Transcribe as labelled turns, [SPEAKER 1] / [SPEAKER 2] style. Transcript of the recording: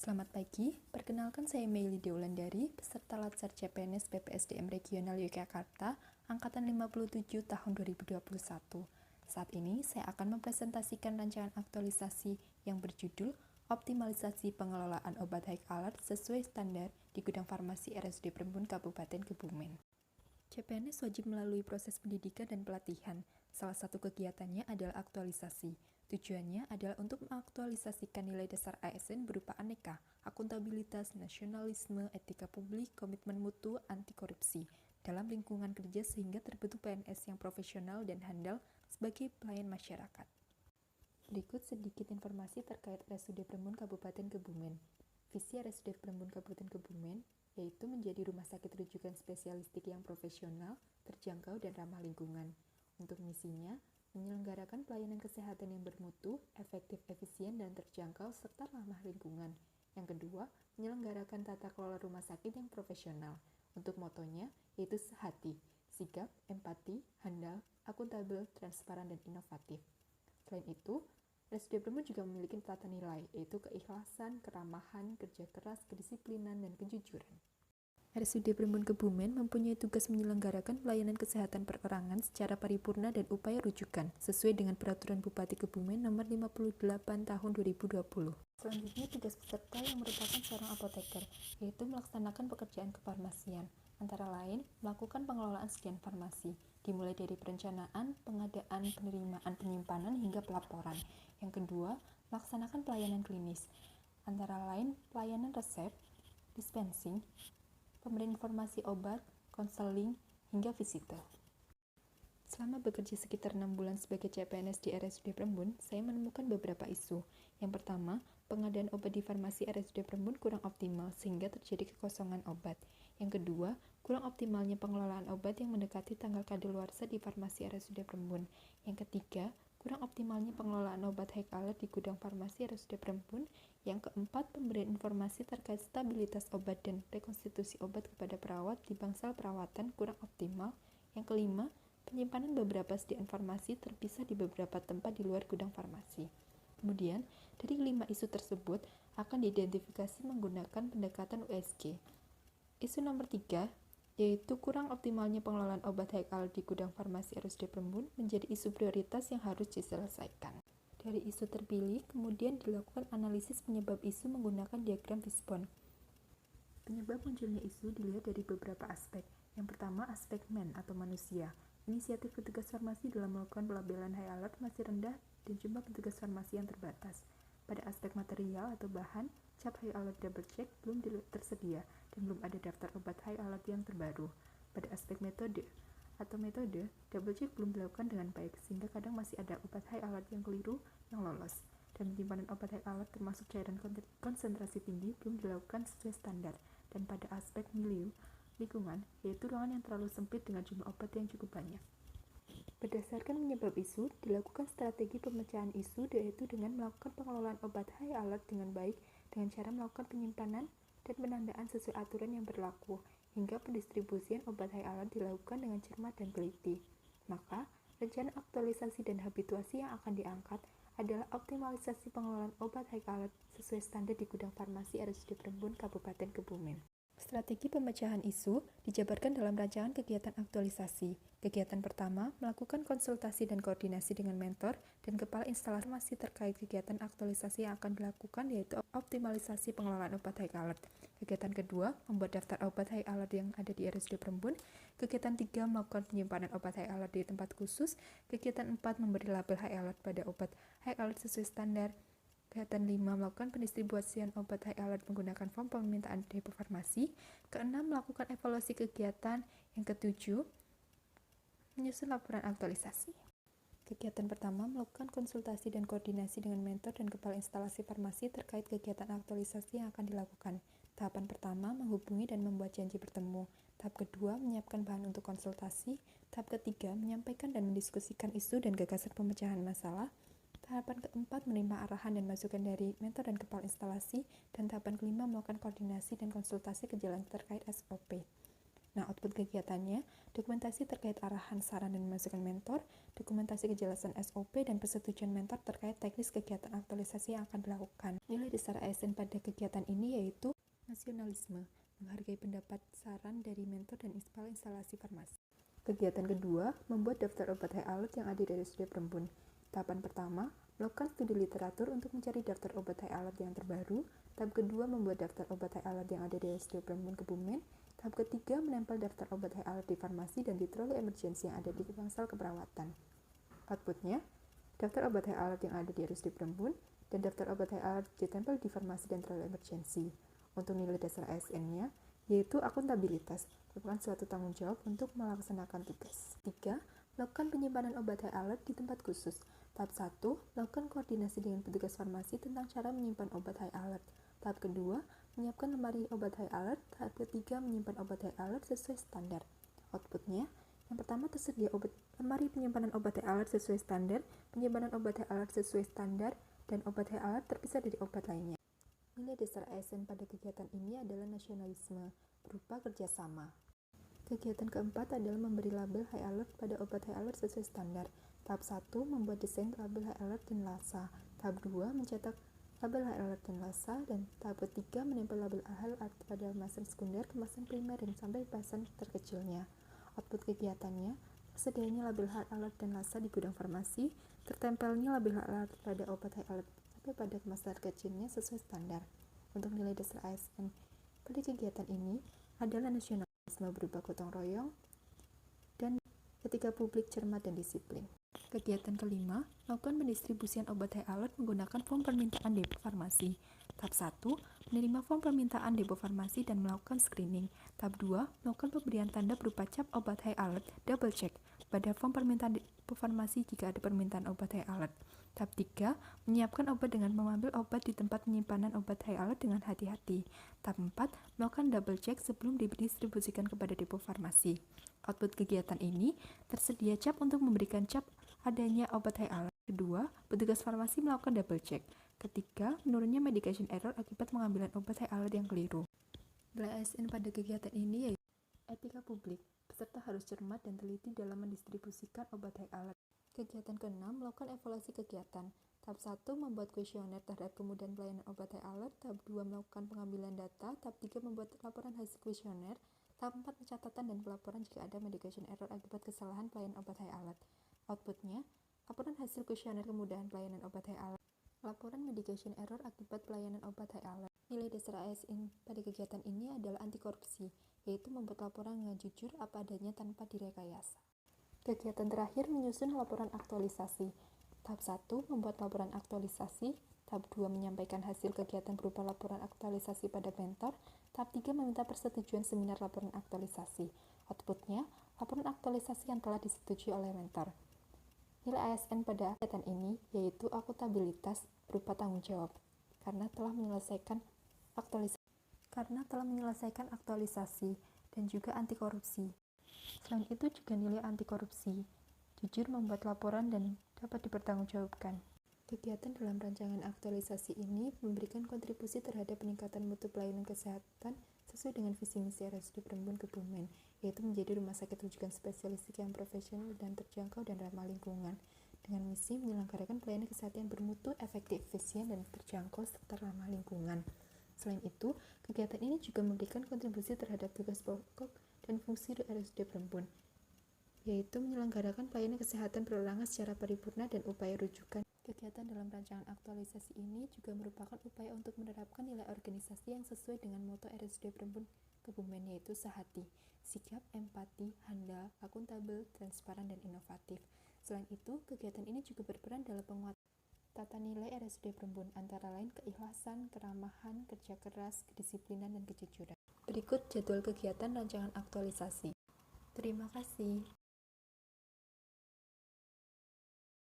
[SPEAKER 1] Selamat pagi, perkenalkan saya Meili Deulandari, peserta Latsar CPNS BPSDM Regional Yogyakarta, Angkatan 57 tahun 2021. Saat ini saya akan mempresentasikan rancangan aktualisasi yang berjudul Optimalisasi Pengelolaan Obat High Alert sesuai standar di Gudang Farmasi RSUD Prembun Kabupaten Kebumen. CPNS wajib melalui proses pendidikan dan pelatihan. Salah satu kegiatannya adalah aktualisasi. Tujuannya adalah untuk mengaktualisasikan nilai dasar ASN berupa aneka, akuntabilitas, nasionalisme, etika publik, komitmen mutu, anti korupsi dalam lingkungan kerja sehingga terbentuk PNS yang profesional dan handal sebagai pelayan masyarakat. Berikut sedikit informasi terkait RSUD Prembun Kabupaten Kebumen. Visi RSUD Prembun Kabupaten Kebumen yaitu menjadi rumah sakit rujukan spesialistik yang profesional, terjangkau, dan ramah lingkungan. Untuk misinya, menyelenggarakan pelayanan kesehatan yang bermutu, efektif, efisien, dan terjangkau, serta ramah lingkungan. Yang kedua, menyelenggarakan tata kelola rumah sakit yang profesional. Untuk motonya, yaitu sehati, sigap, empati, handal, akuntabel, transparan, dan inovatif. Selain itu, RSUD Prembun juga memiliki tata nilai, yaitu keikhlasan, keramahan, kerja keras, kedisiplinan, dan kejujuran. RSUD Prembun Kebumen mempunyai tugas menyelenggarakan pelayanan kesehatan perorangan secara paripurna dan upaya rujukan, sesuai dengan Peraturan Bupati Kebumen Nomor 58 Tahun 2020. Selanjutnya, tugas peserta yang merupakan seorang apoteker, yaitu melaksanakan pekerjaan kefarmasian, antara lain melakukan pengelolaan sekian farmasi, dimulai dari perencanaan, pengadaan, penerimaan, penyimpanan, hingga pelaporan. Yang kedua, melaksanakan pelayanan klinis, antara lain pelayanan resep, dispensing, pemberian informasi obat, konseling, hingga visite. Selama bekerja sekitar 6 bulan sebagai CPNS di RSUD Prembun, saya menemukan beberapa isu. Yang pertama, pengadaan obat di farmasi RSUD Prembun kurang optimal sehingga terjadi kekosongan obat. Yang kedua, kurang optimalnya pengelolaan obat yang mendekati tanggal kadaluarsa di farmasi RSUD Prembun. Yang ketiga, kurang optimalnya pengelolaan obat high alert di gudang farmasi RSUD Prembun. Yang keempat, pemberian informasi terkait stabilitas obat dan rekonstitusi obat kepada perawat di bangsal perawatan kurang optimal. Yang kelima, penyimpanan beberapa sediaan farmasi terpisah di beberapa tempat di luar gudang farmasi. Kemudian, dari 5 isu tersebut akan diidentifikasi menggunakan pendekatan USG. Isu nomor 3, yaitu kurang optimalnya pengelolaan obat high alert di gudang farmasi RSUD Prembun menjadi isu prioritas yang harus diselesaikan. Dari isu terpilih, kemudian dilakukan analisis penyebab isu menggunakan diagram Fishbone. Penyebab munculnya isu dilihat dari beberapa aspek. Yang pertama, aspek man atau manusia. Inisiatif petugas farmasi dalam melakukan pelabelan high alert masih rendah dan jumlah petugas farmasi yang terbatas. Pada aspek material atau bahan, cap high alert double check belum tersedia dan belum ada daftar obat high alert yang terbaru. Pada aspek metode, double check belum dilakukan dengan baik sehingga kadang masih ada obat high alert yang keliru yang lolos. Dan penyimpanan obat high alert termasuk cairan konsentrasi tinggi belum dilakukan sesuai standar. Dan pada aspek milieu, lingkungan, yaitu ruangan yang terlalu sempit dengan jumlah obat yang cukup banyak. Berdasarkan penyebab isu, dilakukan strategi pemecahan isu yaitu dengan melakukan pengelolaan obat high alert dengan baik dengan cara melakukan penyimpanan dan penandaan sesuai aturan yang berlaku, hingga pendistribusian obat high alert dilakukan dengan cermat dan teliti. Maka, rencana aktualisasi dan habituasi yang akan diangkat adalah optimalisasi pengelolaan obat high alert sesuai standar di gudang farmasi RSUD Prembun Kabupaten Kebumen. Strategi pemecahan isu dijabarkan dalam rancangan kegiatan aktualisasi. Kegiatan pertama, melakukan konsultasi dan koordinasi dengan mentor dan kepala instalasi terkait kegiatan aktualisasi yang akan dilakukan, yaitu optimalisasi pengelolaan obat high alert. Kegiatan kedua, membuat daftar obat high alert yang ada di RSUD Prembun. Kegiatan 3, melakukan penyimpanan obat high alert di tempat khusus. Kegiatan 4, memberi label high alert pada obat high alert sesuai standar. Kegiatan 5, melakukan pendistribusian obat high alert menggunakan form permintaan depo farmasi. Keenam, melakukan evaluasi kegiatan. Yang ketujuh, menyusun laporan aktualisasi. Kegiatan pertama, melakukan konsultasi dan koordinasi dengan mentor dan kepala instalasi farmasi terkait kegiatan aktualisasi yang akan dilakukan. Tahapan pertama, menghubungi dan membuat janji bertemu. Tahap kedua, menyiapkan bahan untuk konsultasi. Tahap ketiga, menyampaikan dan mendiskusikan isu dan gagasan pemecahan masalah. Tahapan keempat, menerima arahan dan masukan dari mentor dan kepala instalasi. Dan tahapan kelima, melakukan koordinasi dan konsultasi ke jalan terkait SOP. Nah, output kegiatannya, dokumentasi terkait arahan, saran, dan masukan mentor, dokumentasi kejelasan SOP, dan persetujuan mentor terkait teknis kegiatan aktualisasi yang akan dilakukan. Nilai dasar ASN pada kegiatan ini yaitu nasionalisme, menghargai pendapat saran dari mentor dan instalasi farmasi. Kegiatan kedua, membuat daftar obat high alert yang ada di RSUD Perembun. Tahapan pertama, melakukan studi literatur untuk mencari daftar obat high alert yang terbaru. Tahap kedua, membuat daftar obat high alert yang ada di RSUD Perembun Kebumen. Tahap ketiga, menempel daftar obat high alert di farmasi dan di troli emergensi yang ada di bangsal keperawatan. Outputnya, daftar obat high alert yang ada di RSUD Perembun dan daftar obat high alert ditempel di farmasi dan troli emergensi. Untuk nilai dasar ASN-nya, yaitu akuntabilitas, merupakan suatu tanggung jawab untuk melaksanakan tugas. 3. Melakukan penyimpanan obat high alert di tempat khusus. Tahap 1. Melakukan koordinasi dengan petugas farmasi tentang cara menyimpan obat high alert. Tahap kedua, menyiapkan lemari obat high alert. Tahap ketiga, menyimpan obat high alert sesuai standar. Outputnya, yang pertama tersedia lemari penyimpanan obat high alert sesuai standar, penyimpanan obat high alert sesuai standar, dan obat high alert terpisah dari obat lainnya. Nilai dasar ASN pada kegiatan ini adalah nasionalisme, berupa kerjasama. Kegiatan keempat adalah memberi label high alert pada obat high alert sesuai standar. Tahap 1, membuat desain label high alert dan LASA. Tahap 2, mencetak label high alert dan LASA. Dan tahap ketiga, menempel label high alert pada kemasan sekunder, kemasan primer, dan sampai kemasan terkecilnya. Output kegiatannya, tersedianya label high alert dan LASA di gudang farmasi, tertempelnya label high alert pada obat high alert pada kemasan kecilnya sesuai standar. Untuk nilai dasar ASN pada kegiatan ini adalah nasionalisme berupa gotong royong dan etika publik cermat dan disiplin. Kegiatan kelima, melakukan pendistribusian obat high alert menggunakan form permintaan depo farmasi. Tahap 1, menerima form permintaan depo farmasi dan melakukan screening. Tahap 2, melakukan pemberian tanda berupa cap obat high alert double check pada form permintaan depo farmasi jika ada permintaan obat high alert. Tahap 3, menyiapkan obat dengan mengambil obat di tempat penyimpanan obat high alert dengan hati-hati. Tahap 4, melakukan double check sebelum didistribusikan kepada depo farmasi. Output kegiatan ini, tersedia cap untuk memberikan cap adanya obat high alert. Kedua, petugas farmasi melakukan double check. Ketiga, menurunnya medication error akibat pengambilan obat high alert yang keliru. Nilai ASN pada kegiatan ini yaitu etika publik. Peserta harus cermat dan teliti dalam mendistribusikan obat high alert. Kegiatan ke-6, melakukan evaluasi kegiatan. Tahap 1, membuat kuesioner terhadap kemudahan pelayanan obat high alert. Tahap 2, melakukan pengambilan data. Tahap 3, membuat laporan hasil kuesioner. Tahap 4, pencatatan dan pelaporan jika ada medication error akibat kesalahan pelayanan obat high alert. Outputnya, laporan hasil kuesioner kemudahan pelayanan obat high alert. Laporan medication error akibat pelayanan obat high alert. Nilai dasar ASN pada kegiatan ini adalah anti korupsi, yaitu membuat laporan dengan jujur apa adanya tanpa direkayasa. Kegiatan terakhir menyusun laporan aktualisasi. Tahap 1, membuat laporan aktualisasi. Tahap 2, menyampaikan hasil kegiatan berupa laporan aktualisasi pada mentor. Tahap 3, meminta persetujuan seminar laporan aktualisasi. Outputnya, laporan aktualisasi yang telah disetujui oleh mentor. Nilai ASN pada kegiatan ini yaitu akuntabilitas berupa tanggung jawab, karena telah menyelesaikan aktualisasi dan juga anti korupsi. Selain itu juga nilai anti korupsi, jujur membuat laporan dan dapat dipertanggungjawabkan. Kegiatan dalam rancangan aktualisasi ini memberikan kontribusi terhadap peningkatan mutu pelayanan kesehatan sesuai dengan visi misi RSUD Perembun Kebumen, yaitu menjadi rumah sakit rujukan spesialistik yang profesional dan terjangkau dan ramah lingkungan, dengan misi menyelenggarakan pelayanan kesehatan yang bermutu, efektif, efisien, dan terjangkau serta ramah lingkungan. Selain itu, kegiatan ini juga memberikan kontribusi terhadap tugas pokok dan fungsi RSUD Perembun, yaitu menyelenggarakan pelayanan kesehatan perorangan secara paripurna dan upaya rujukan. Kegiatan dalam rancangan aktualisasi ini juga merupakan upaya untuk menerapkan nilai organisasi yang sesuai dengan moto RSUD Perembun Kebumen, yaitu sehati, sikap, empati, handal, akuntabel, transparan, dan inovatif. Selain itu, kegiatan ini juga berperan dalam penguatan tata nilai RSUD Perembun, antara lain keikhlasan, keramahan, kerja keras, kedisiplinan, dan kejujuran. Berikut jadwal kegiatan rancangan aktualisasi. Terima kasih.